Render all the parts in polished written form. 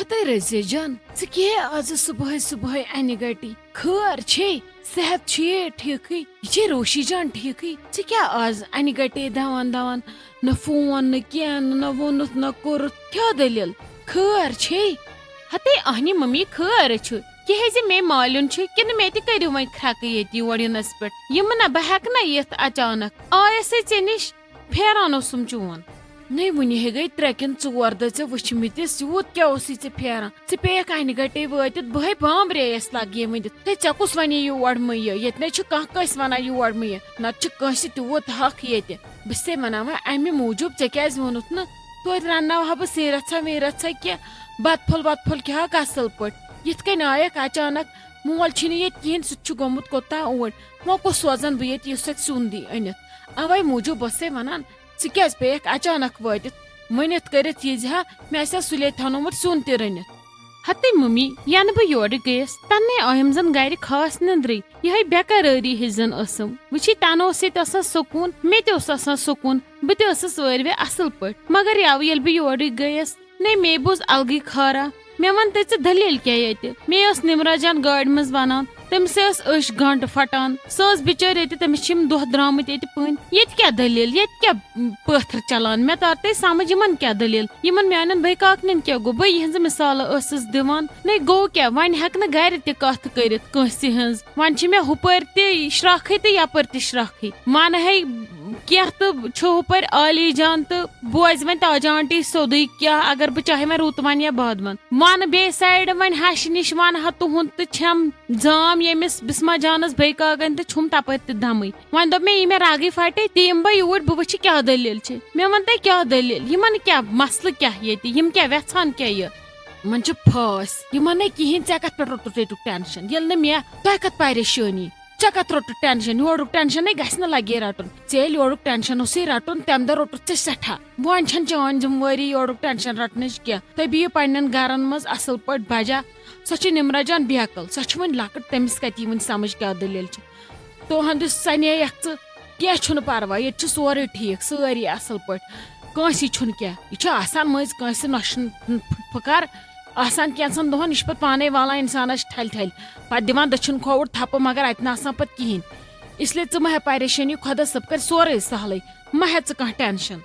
ہتے رضیہ جان ژٕ آز صبح صبح انہِ گٹی خٲر چھے صحت چھے ٹھیکھٕے یہ چھے روشی جان ٹھیکھٕے ژٕ کیٛاہ آز انہِ گٹے دوان دوان نہ فون نہ کینٛہہ نہ ووٚنُتھ نہ کوٚرُتھ کیٛاہ دٔلیٖل خٲر چھے؟ ہتے اہنی ممی خٲر چھُ کیٛازِ مے مالیُن چھُ کِنہٕ مے تہِ کٔرِو وۄنۍ کھرٛکہٕ ییٚتہِ یور یِنس پٮ۪ٹھ یِم نہ بہٕ ہٮ۪کہٕ نہ یِتھ اچانک آیسے ژےٚ نِش پھیران اوسُم چون. نٔے وُنہِ گٔے 3 کِنہٕ 4 دۄہ ژےٚ وٕچھمٕتِس یوٗت کیٛاہ اوسُے ژےٚ پھیران ژٕ پیٚیَکھ انہِ گٹے وٲتِتھ بہے بامبرییس لگے ؤنِتھ ہے ژےٚ کُس ونے یور مہٕ یہِ ییٚتہِ نَے چھُ کانٛہہ کٲنٛسہِ ونان یور مہٕ یہِ نتہٕ چھُ کٲنٛسہِ تیوٗت حق ییٚتہِ بہٕ چھسے ونان وۄنۍ امہِ موٗجوٗب ژےٚ کیٛازِ ووٚنُتھ نہٕ توتہِ رنناوہا بہٕ سیٖرتھا ویٖرتھا کینٛہہ بتہٕ پھوٚل وتہٕ پھوٚل کھیٚہاکھ اصل پٲٹھۍ یِتھ کٔنۍ آیکھ اچانک مول چھُنہٕ ییٚتہِ کِہینۍ سُہ تہِ چھُ گوٚمُت کوٚتام اوٗرۍ وۄنۍ کُس سوزن بہٕ ییٚتہِ یُس اَتہِ سیُن دی أنِتھ اوے موٗجوٗب بہٕ ٲسسے ونان ژٕ کیٛازِ پیٚیَکھ اچانک وٲتِتھ ؤنِتھ کٔرِتھ یہِ زِ ہا مےٚ آسہِ ہا سُلے تھاونومُت سیُن تہِ رٔنِتھ. ہتے ممی ینہٕ بہٕ یورٕ گٔیس تنہٕ آیم زن گرِ خاص نندرٕے یہے بےقرٲری ہِش زن ٲسٕم وٕچھی تنہٕ اوس ییٚتہِ آسان سکوٗن مےٚ تہِ اوس آسان سکوٗن بہٕ تہِ ٲسٕس وٲروِ اصل پٲٹھۍ مگر یوٕ ییٚلہِ بہٕ یورٕ گٔیس نَے مے بوٗز الگٕے خارا مےٚ ون تہٕ ژٕ دٔلیٖل کیٛاہ ییٚتہِ مے ٲس نمرا جان گاڑِ منٛز ونان تٔمِسے ٲس أچھ گنٛٹ پھٹان سۄ ٲس بِچٲر ییٚتہِ تٔمِس چھِ یِم دۄہ درٛامٕتۍ ییٚتہِ پٔنۍ ییٚتہِ کیٛاہ دٔلیٖل ییٚتہِ کیٛاہ پٲتھر چلان مےٚ ترتے سمجھ یِمن کیٛاہ دٔلیٖل یِمن میانٮ۪ن بٔے کاکنٮ۪ن کیٛاہ گوٚو بہٕ یِہنٛزٕ مِثالہٕ ٲسٕس دِوان نَے گوٚو کیٛاہ وۄنۍ ہٮ۪کہٕ نہٕ گرِ تہِ کتھ کٔرِتھ کٲنٛسہِ ہٕنٛز وۄنۍ چھِ مےٚ ہُپٲرۍ تہِ شراکھٕے تہٕ یپٲرۍ تہِ شراکھٕے ون ہے کینٛہہ تہٕ چھُ ہُپٲرۍ عالی جان تہٕ بوزِ وۄنۍ تاجا آنٹی سیوٚدُے کیٛاہ اگر بہٕ چاہے وۄنۍ رُت ون یا باد ون ون بیٚیہِ سایڈٕ وۄنۍ ہشہِ نِش ونہا تُہُنٛد تہٕ چھم زام ییٚمِس بسما جانس بٔے کاکن تہٕ چھُم تپٲرۍ تہِ دمٕے وۄنۍ دوٚپ مےٚ یہِ مےٚ راگٕے پھٹے تہِ یِمہٕ بہٕ یوٗرۍ بہٕ وٕچھِ کیٛاہ دٔلیٖل چھِ مےٚ ون تۄہہِ کیٛاہ دٔلیٖل یِمن کیٛاہ مسلہٕ کیٛاہ ییٚتہِ یِم کیٛاہ ویژھان کیٛاہ یہِ یِمن چھِ پھٲسۍ یِمن نَے کِہینۍ ژےٚ کتھ پٮ۪ٹھ روٚٹُتھ ییٚتیُک ٹینشن ییٚلہِ نہٕ مےٚ تۄہہِ کتھ پریشٲنی ژےٚ کتھ روٚٹُتھ ٹینشن یورُک ٹینشن نَے گژھِ نہٕ لگے رٹُن ژےٚ ییٚلہِ یورُک ٹینشن اوسُے رٹُن تمہِ دۄہ روٚٹُتھ ژےٚ سٮ۪ٹھاہ وۄنۍ چھنہٕ چٲنۍ ذِمہٕ وٲری یورُک ٹینشن رٹنٕچ کینٛہہ تُہۍ بِہِو پننٮ۪ن گرن منٛز اصل پٲٹھۍ بجا سۄ چھِ نمرا جان بیکل سۄ چھِ وۄنۍ لۄکٕٹ تٔمِس کتہِ یی وۄنۍ سمجھ کیٛاہ دٔلیٖل چھِ تُہنٛدِس سنییکھ ژٕ کینٛہہ چھُنہٕ پرواے ییٚتہِ چھُ سورُے ٹھیٖک سٲری اصل پٲٹھۍ کٲنٛسی چھُنہٕ کینٛہہ یہِ چھُ آسان مٔنٛزۍ کٲنٛسہِ نۄشہِ پھٕکر آسان کینٛژھن دۄہن یہِ چھُ پتہٕ پانے والان انسانس ٹھلہِ ٹھلہِ پتہٕ دِوان دٔچھُن کھووُر تھپہٕ مگر اتہِ نہٕ آسان پتہٕ کہیٖنۍ اسلیے ژٕ مہ ہےٚ پریشٲنی خۄدا صٲب کرِ سورُے سہلٕے مہ ہےٚ ژٕ کانٛہہ ٹینشن.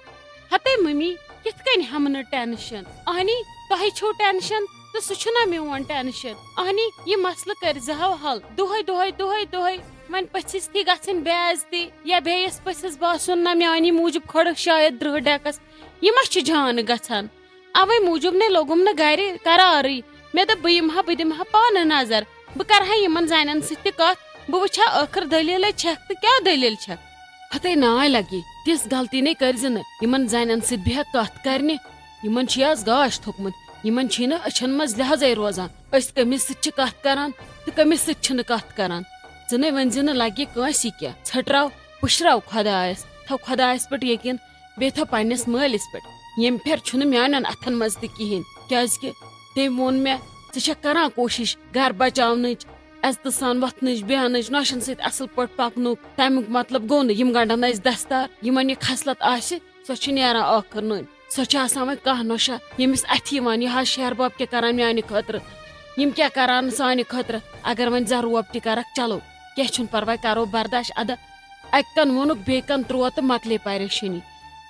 ہتے ممی کِتھ کٔنۍ ہٮ۪مہٕ نہٕ ٹینشن اہنی تۄہہِ چھُو ٹینشن تہٕ سُہ چھُنہ میون ٹینشن اہنی یہِ مسلہٕ کٔرۍزِہو حل دۄہے دۄہے دۄہے دۄہے وۄنۍ پٔژھِس تہِ گژھٕنۍ بے عزتی یا بیٚیِس پٔژھِس باسُن نہ میانی موٗجوٗب کھڑکھ شاید 10 ڈیکس یہِ ما چھُ جان گژھان اوے موٗجوٗب نے لوگُم نہٕ گرِ قرارٕے مےٚ دوٚپ بہٕ یِمہٕ ہا بہٕ دِمہٕ ہا پانہٕ نظر بہٕ کرٕ ہا یِمن زنٮ۪ن سۭتۍ تہِ کتھ بہٕ وٕچھِ ہا ٲخٕر دٔلیٖلے چھکھ تہٕ کیٛاہ دٔلیٖل چھکھ. ہتے ناے لگی تِژھ غلطی نَے کٔرزِ نہٕ یِمن زنٮ۪ن سۭتۍ بیٚہکھ کتھ کرنہِ یِمن چھُ آز گاش تھوٚکمُت یِمن چھُے نہٕ أچھن منٛز لحاظے روزان أسۍ کٔمِس سۭتۍ چھِ کتھ کران تہٕ کٔمِس سۭتۍ چھِنہٕ کتھ کران ژٕ نَے ؤنزِ نہٕ لگہِ کٲنٛسی کینٛہہ ژھٔٹراو پُشراو خۄدایس تھاو خۄدایس پٮ۪ٹھ یقیٖن بیٚیہِ تھاو پننِس مٲلِس پٮ۪ٹھ ییٚمہِ پھِرِ چھُنہٕ میانٮ۪ن اتھن منٛز تہِ کہیٖنۍ کیٛازِ کہِ تٔمۍ ووٚن مےٚ ژٕ چھکھ کران کوٗشش گرٕ بچاونٕچ عزتہٕ سان وۄتھنٕچ بیہنٕچ نۄشن سۭتۍ اصل پٲٹھۍ پکنُک تمیُک مطلب گوٚو نہٕ یِم گنڈن ٲسۍ دستار یِمن یہِ خصلت آسہِ سۄ چھِ نیران ٲخٕر نٔنۍ سۄ چھِ آسان وۄنۍ کانٛہہ نۄشا ییٚمِس اتھِ یِوان یہِ حظ شہرباب کیٛاہ کران میانہِ خٲطرٕ یِم کیٛاہ کران سانہِ خٲطرٕ اگر وۄنۍ زروب تہِ کرکھ چلو کینٛہہ چھُنہٕ پرواے کرو برداش ادٕ اکہِ کن ووٚنُکھ بیٚیہِ کن تروو تہٕ مۄکلے پریشٲنی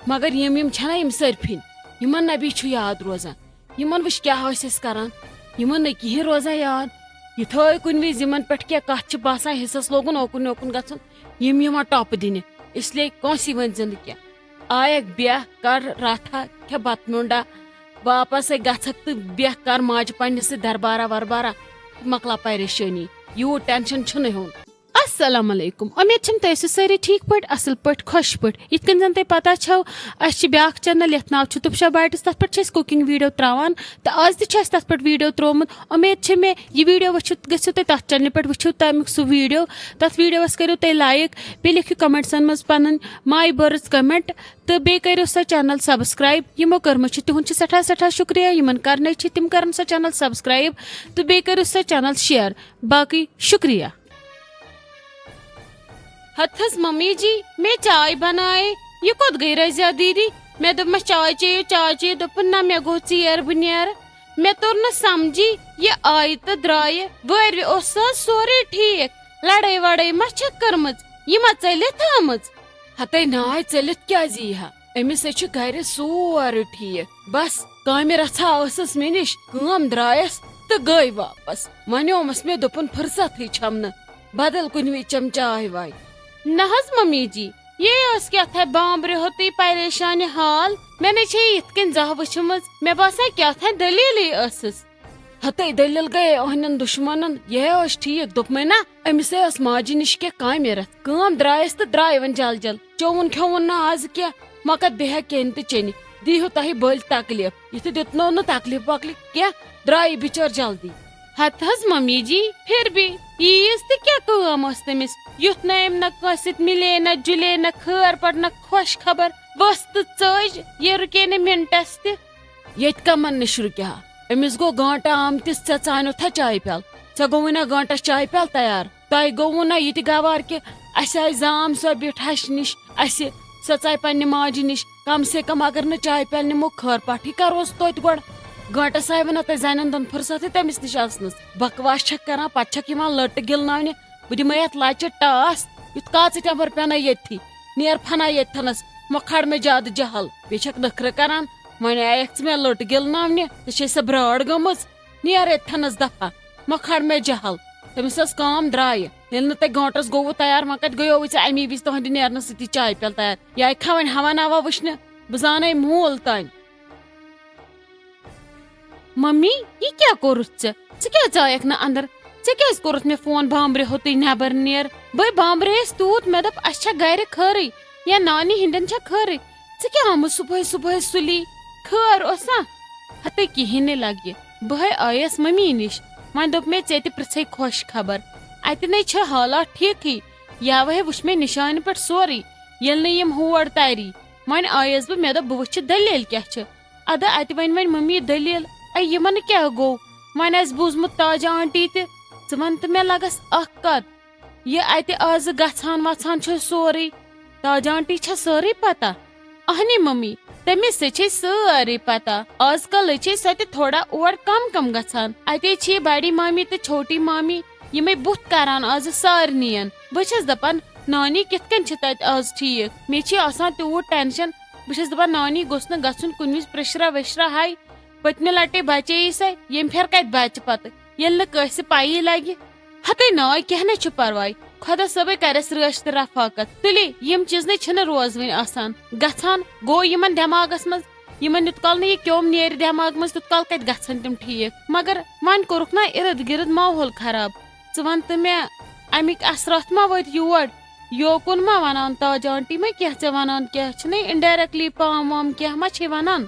مگر یِم چھنا یِم صرفِنۍ یِمن نبی چھُ یاد روزان یِمن وٕچھ کیٛاہ ٲسۍ أسۍ کران یِمن نہٕ کِہینۍ روزان یاد یہِ تھٲے کُنہِ وِزِ یِمن پٮ۪ٹھ کینٛہہ کتھ چھِ باسان حِصس لوگُن اوکُن یوکُن گژھُن یِم یِوان ٹۄپہٕ دِنہِ اسلیے کٲنٛسی ؤنزِ نہٕ کینٛہہ آیکھ بیٚہہ کر راتھا کھےٚ بتہٕ میوٚنڈا واپسے گژھکھ تہٕ بیٚہہ کر ماجہِ پننِس سۭتۍ دربارہ وربارہ مۄکلا پریشٲنی یوٗت ٹینشن چھُنہٕ ہیوٚن. السلام علیکم امید چھم تُہۍ ٲسِو سٲری ٹھیٖک پٲٹھۍ اصل پٲٹھۍ خۄش پٲٹھۍ یِتھ کٔنۍ زن تۄہہِ پتہ چھو اسہِ چھِ بیاکھ چینل یتھ ناو چھُ تُپشا بایٹٕس تتھ پٮ۪ٹھ چھِ أسۍ کُکِنگ ویٖڈیو تراوان تہٕ آز تہِ چھُ اسہِ تتھ پٮ۪ٹھ ویٖڈیو ترومُت امید چھِ مےٚ یہِ ویٖڈیو وٕچھِتھ گٔژھِو تُہۍ تتھ چینلہِ پٮ۪ٹھ وٕچھِو تمیُک سُہ ویٖڈیو تتھ ویٖڈیوس کٔرِو تُہۍ لایک بیٚیہِ لیکھِو کمنٹسن منٛز پنٕنۍ ماے بٔرٕز کمنٹ تہٕ بیٚیہِ کٔرِو سۄ چینل سبسکرایب یِمو کٔرمٕژ چھِ تِہُنٛد چھُ سٮ۪ٹھاہ سٮ۪ٹھاہ شُکریہ یِمن کرنے چھِ تِم کرن سۄ چینل سبسکرایب تہٕ بیٚیہِ کٔرِو سۄ چینل شیر باقٕے شُکریہ. ہتھس ممی جی مےٚ چاے بنایے یہِ کوٚت گٔے رضیا دیٖدی مےٚ دوٚپمس چاے چیٚیِو دوٚپُن نہ مےٚ گوٚو ژیر بہٕ نیرٕ مےٚ توٚر نہٕ سمجھی یہِ آیہِ تہٕ درٛایہِ وٲروِ اوس سُہ سورُے ٹھیٖک لڑٲے وڑٲے ما چھکھ کٔرمٕژ یہِ ما ژٔلِتھ آمٕژ ہتے ناے ژٔلِتھ کیازِ یی ہا أمِس چھُ گرِ سورُے ٹھیٖک بس کامہِ رژھا ٲسٕس مےٚ نِش کٲم درٛایس تہٕ گٔے واپس ونیومس مےٚ دوٚپُن فرصتھٕے چھم نہٕ بدل کُنہِ وِزِ چم چاے واے نہ حظ ممی جی یہ ٲس کیٛاہ بامبرِ ہوتٕے پریشانہِ حال مےٚ نے چھے یِتھ کٔنۍ زانٛہہ وٕچھمٕژ مےٚ باسان کیٛاہ دٔلیٖلٕے ٲسٕس ہتے دٔلیل گٔیے أہنٛدٮ۪ن دُشمنن یہِ اوس ٹھیٖک دوٚپمَے نا أمِسے ٲس ماجہِ نِش کینٛہہ کامہِ رَتھ کٲم درٛایس تہٕ درٛاے وۄنۍ جل جل چووُن کھیوٚوُن نہٕ آز کینٛہہ مۄکت بیٚہہِ کینہِ تہٕ چیٚنہِ دیٖہِو تۄہہِ بٔلۍ تکلیٖف یِتھٕ دیُتنو نہٕ تکلیٖف وکلیٖف کینٛہہ درٛایہِ بِچٲر جلدی ہتھ حظ ممی جی پھر بھی ییٖژ تہِ کیٛاہ کٲم ٲس تٔمِس یُتھ نہٕ أمۍ نہ کٲنٛسہِ سۭتۍ مِلے نہ جُلے نہ خٲر پٲٹھۍ نہ خۄش خبر ؤژھ تہٕ ژٔج یہِ رُکے نہٕ مِنٹس تہِ ییٚتہِ کمن نِش رُکہِ ہا أمِس گوٚو گٲنٹہٕ آمتِس ژےٚ ژانیوتھا چایہِ پیال ژےٚ گوٚوُے نا گٲنٹس چایہِ پیال تیار تۄہہِ گوٚوُ نا یہِ تہِ گوار کہِ اسہِ آیہِ زام سۄ بیٖٹھ ہشہِ نِش اسہِ سۄ ژاے پننہِ ماجہِ نِش کم سے کم اگر نہٕ چایہِ پیال نِمو خٲر پاٹھی کروس توتہِ گۄڈٕ گٲنٹس آیہِ وۄنۍ تۄہہِ زنٮ۪ن دۄن فرصتھٕے تٔمِس نِش آسنس بکواس چھکھ کران پتہٕ چھکھ یِوان لٔٹہٕ گِلناونہِ بہٕ دِمے اتھ لچہِ ٹاس یُتھ کاژٕ ٹٮ۪مبر پٮ۪نے ییٚتھی نیر پھنا ییٚتھنس مۄ کھڑ مےٚ زیادٕ جہل بیٚیہِ چھکھ نخرٕ کران وۄنۍ آیکھ ژٕ مےٚ لٔٹہٕ گِلناونہِ ژٕ چھے سۄ برٲر گٔمٕژ نیر ییٚتھنس دفا مۄ کھڑ مےٚ جہل تٔمِس ٲس کٲم درٛایہِ ییٚلہِ نہٕ تۄہہِ گٲنٹس گوٚوُ تیار وۄنۍ کتہِ گٔیووُے ژےٚ امی وِزِ تُہنٛدِ نیرنہٕ سۭتی چایہِ پیال تیار یہِ آیہِ کھا وۄنۍ ہوا نوا وٕچھنہِ بہٕ زانے موٗل تانۍ ممی یہِ کیٛاہ کوٚرُتھ ژٕ کیٛازِ ژایکھ نہٕ انٛدر ژےٚ کیٛازِ کوٚرُتھ مےٚ فون بامبرِ ہوتٕے نٮ۪بر نیر بٔے بامبرییس تیوٗت مےٚ دوٚپ اسہِ چھا گرِ خٲرٕے یا نانہِ ہِنٛدٮ۪ن چھا خٲرٕے ژٕ کیٛاہ آمُت صُبحٲے صُبحٲے سُلی خٲر اوسا ہتے کِہیٖنۍ نہٕ لگہِ بہے آیس ممی نِش وۄنۍ دوٚپ مےٚ ژےٚ تہِ پرژھے خۄش خبر اتہِ نے چھِ حالات ٹھیٖکھٕے یاوے وٕچھ مےٚ نِشانہِ پٮ۪ٹھ سورُے ییٚلہِ نہٕ یِم ہور تاری وۄنۍ آیس بہٕ مےٚ دوٚپ بہٕ وٕچھِ دٔلیٖل کیٛاہ چھِ اَدٕ اتہِ وۄنۍ وۄنۍ ممی دٔلیٖل یِمن کیٛاہ گوٚو وۄنۍ آسہِ بوٗزمُت تاجا آنٹی تہِ ژٕ وَن تہٕ مےٚ لگس اکھ کتھ یہِ اتہِ آزٕ گژھان وژھان چھُ سورُے تاجا آنٹی چھا سٲرٕے پتہ اہنی ممی تٔمِس سۭتۍ چھے سٲرٕے پتہ آز کل چھے سۄ تہِ تھوڑا اور کم کم گژھان اتے چھِ بڑی مامی تہٕ چھوٹی مامی یِمے بُتھ کران آزٕ سارنٕے بہٕ چھس دپان نانی کِتھ کٔنۍ چھِ تتہِ آز ٹھیٖک مےٚ چھِ آسان تیوٗت ٹینشن بہٕ چھس دپان نانی گوٚژھ نہٕ گژھُن کُنہِ وِزِ پرٛیشرا ویشرا ہاے پٔتمہِ لٹہِ بچے سۄ ییٚمہِ پھِرِ کتہِ بچہِ پتہٕ ییٚلہِ نہٕ کٲنٛسہِ پیی لگہِ ہتے ناے کینٛہہ نہٕ چھُ پرواے خۄدا صٲبے کرٮ۪س رٲچھ تہٕ رفاقت تُلِی یِم چیٖزنٕے چھِنہٕ روزوٕنۍ آسان گژھان گوٚو یِمن دٮ۪ماغس منٛز یِمن یوٗت کال نہٕ یہِ کیوٚم نیرِ دٮ۪ماغ منٛز تیوٗت کال کتہِ گژھن تِم ٹھیٖک مگر وۄنۍ کوٚرُکھ نا اِرد گِرد ماحول خراب ژٕ ون تہٕ مےٚ امیِکۍ اثرات ما وٲتۍ یور یوکُن ما ونان تاج آنٹی ما کینٛہہ ژےٚ ونان کیٛاہ چھِنَے اِنڈایریکٹلی پام وام کینٛہہ ما چھے ونان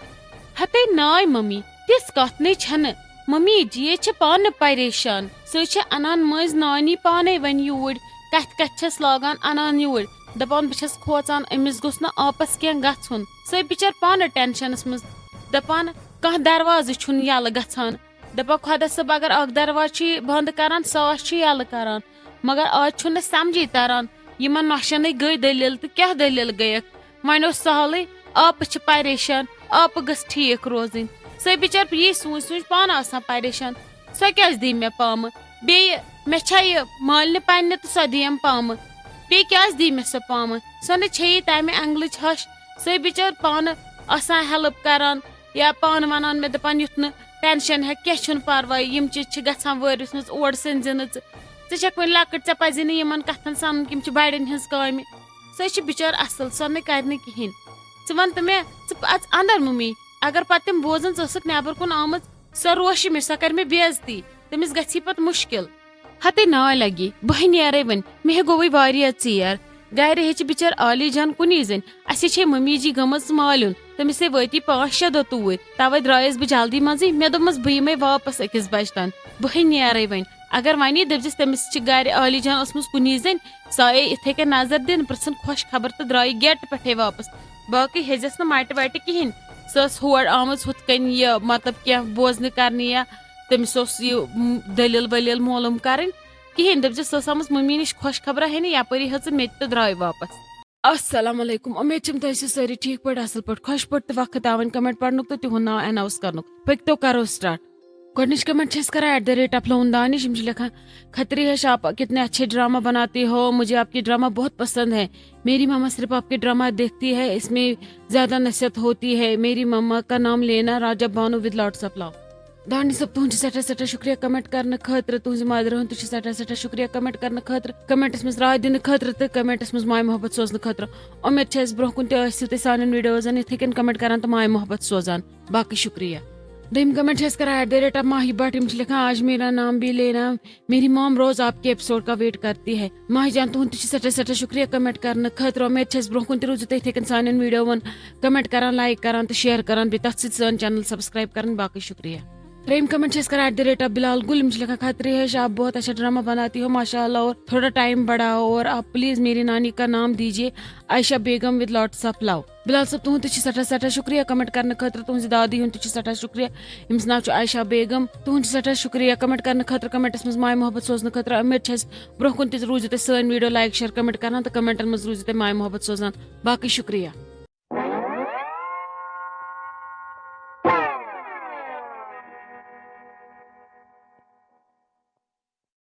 ہتے ناے ممی تِژھ کتھ نَے چھنہٕ ممی جی چھِ پانہٕ پریشان سۄ چھِ انان مٔنٛزۍ نانی پانے وۄنۍ یوٗرۍ کتھِ کتھِ چھس لاگان انان یوٗرۍ دپان بہٕ چھس کھوژان أمِس گوٚژھ نہٕ آپس کینٛہہ گژھُن سۄ بِچٲر پانہٕ ٹینشنس منٛز دپان کانٛہہ دروازٕ چھُنہٕ یلہٕ گژھان دپان خۄدا صٲب اگر اکھ دروازٕ چھُ بنٛد کران 100 چھِ یلہٕ کران مگر آز چھُنہٕ سمجھی تران یِمن نۄشنٕے گٔے دٔلیل تہٕ کیٛاہ دٔلیل گٔیکھ وۄنۍ اوس سہلٕے آپہٕ چھِ پریشان آپہٕ گٔژھ ٹھیٖک روزٕنۍ سۄ بِچٲر یی سوٗنچ سوٗنچ پانہٕ آسان پریشان سۄ کیٛازِ دی مےٚ پامہٕ بیٚیہِ مےٚ چھا یہِ مالنہِ پننہِ تہٕ سۄ دِیم پامہٕ بیٚیہِ کیٛازِ دی مےٚ سۄ پامہٕ سۄ نہٕ چھیی تمہِ اینگلٕچ ہش سۄ بِچٲر پانہٕ آسان ہیلپ کران یا پانہٕ ونان مےٚ دپان یُتھ نہٕ ٹینشن ہیٚکہِ کینٛہہ چھُنہٕ پرواے یِم چیٖز چھِ گژھان وٲرِس منٛز اور سٔنزِ نہٕ ژٕ چھکھ وۄنۍ لۄکٕٹ ژےٚ پزی نہٕ یِمن کتھن سنُن یِم چھِ بڑٮ۪ن ہٕنٛز کامہِ سۄ چھِ بِچٲر اصل سۄ نہٕ کرِ نہٕ کہیٖنۍ ژٕ ون تہٕ مےٚ ژٕ اژ انٛدر ممی اگر پتہٕ تِم بوزن ژٕ ٲسٕکھ نٮ۪بر کُن آمٕژ سۄ روشہِ مےٚ سۄ کرِ مےٚ بے عزتی تٔمِس گژھی پتہٕ مُشکِل ہتے ناے لگی بہٕ نیرے وۄنۍ مےٚ گوٚوُے واریاہ ژیر گرِ ہیٚچہِ بِچٲر عالی جان کُنی زٔنۍ اسے چھے ممی جی گٔمٕژ مالیُن تٔمِسے وٲتی 5-6 دۄہ توٗرۍ توے درٛایس بہٕ جلدی منٛزٕے مےٚ دوٚپمس بہٕ یِمے واپس 1 بجہِ تام بہے نیرے وۄنۍ اگر وۄنی دٔپزِس تٔمِس چھِ گرِ عالی جان ٲسمٕژ کُنی زٔنۍ سۄ آیے یِتھے کٔنۍ نظر دِنہٕ پرژھن خۄش خبر تہٕ درٛایہِ گیٹہٕ پٮ۪ٹھے واپس باقٕے ہیٚزٮ۪س نہٕ مٹہِ وٹہِ کہیٖنۍ سۄ ٲس ہور آمٕژ ہُتھ کٔنۍ یہِ مطلب کینٛہہ بوزنہٕ کرنہِ یا تٔمِس اوس یہِ دٔلیٖل ؤلیٖل معلوٗم کرٕنۍ کہیٖنۍ دٔپزِس سۄ ٲس آمٕژ ممی نِش خۄش خبرا ہینہِ یپٲری ہیٚژٕن مےٚ تہِ تہٕ درٛاے واپس السلام علیکم امید چھم تُہۍ ٲسِو سٲری ٹھیٖک پٲٹھۍ اصل پٲٹھۍ خۄش پٲٹھۍ تہٕ وقت آوٕنۍ کمنٹ پرنُک تہٕ تِہُنٛد ناو ایناوُس کرنُک پٔکۍتو کرو سٹارٹ گۄڈنِچ کمنٹ چھِ أسۍ کران @لون دانش یِم چھِ لیکھان خطری ہے آپ کتنے اچھے ڈرامہ بناتے ہو مجھے آپ کی ڈرامہ بہت پسند ہے میری ماما صرف آپ کے ڈرامہ دیکھتی ہے اس میں زیادہ نصیحت ہوتی ہے میری ماما کا نام لینا Raja Bano with lots of love Danish صٲب تُہُنٛد چھُ سٮ۪ٹھاہ سٮ۪ٹھاہ شُکریہ کمنٹ کرنہٕ خٲطرٕ تُہنٛزِ مادرِ ہُنٛد تہِ چھُ سٮ۪ٹھاہ سٮ۪ٹھاہ شُکریہ کمنٹ کرنہٕ خٲطرٕ کمنٹس منٛز راے دِنہٕ خٲطرٕ تہٕ کمنٹس منٛز ماے محبت سوزنہٕ خٲطرٕ اُمید چھِ اَسہِ برونٛہہ کُن تہِ ٲسِو تُہۍ سانٮ۪ن ویٖڈیوزن یِتھٕے کٔنۍ کمنٹ کران تہٕ ماے محبت سوزان باقٕے شُکریہ دوٚیِم کمنٹ چھِ أسۍ کران @ماہی بٹ یِم چھِ لیکھان آج میرا نام بھی لینا میری مام روز آپ کے ایپسوڈ کا ویٹ کرتی ہے ماہی جان تُہُنٛد تہِ چھُ سٮ۪ٹھاہ سٮ۪ٹھاہ شُکریہ کمنٹ کرنہٕ خٲطرٕ اُمید چھِ اَسہِ برونٛہہ کُن تہِ روٗزِو تُہۍ یِتھٕے کٔنۍ سانٮ۪ن ویٖڈیوون کمنٹ کران لایک کران تہٕ شیر کران بیٚیہِ تتھ سۭتۍ سٲنۍ چینل سبسکرایب کران باقٕے شُکریہ ترٛیٚیِم کمنٹ چھِ أسۍ کران @بلال گل یِم چھِ لیکھان خطرے ہے آپ بہت اچھا ڈرامہ بناتی ہو ماشاء اللہ اور تھوڑا ٹائم بڑھاؤ اور آپ پلیز میری نانی کا نام دیجیے عائشہ بیگم ود لاٹس آف لو بلال صٲب تُہُنٛد تہِ چھُ سٮ۪ٹھاہ سٮ۪ٹھاہ شُکریہ کمنٹ کرنہٕ خٲطرٕ تُہنٛزِ دادی ہُنٛد تہِ چھُ سٮ۪ٹھاہ شُکریہ ییٚمِس ناو چھُ عائشہ بیگم تُہُنٛد چھُ سٮ۪ٹھاہ شُکریہ کمنٹ کرنہٕ خٲطرٕ کمنٹس منٛز ماے محبت سوزنہٕ خٲطرٕ اُمید چھِ اَسہِ برونٛہہ کُن تہِ روٗزِو تُہۍ سٲنۍ ویٖڈیو لایک شیر کمنٹ کران تہٕ کمنٹن منٛز روٗزِو تُہۍ ماے محبت سوزان باقٕے شُکریہ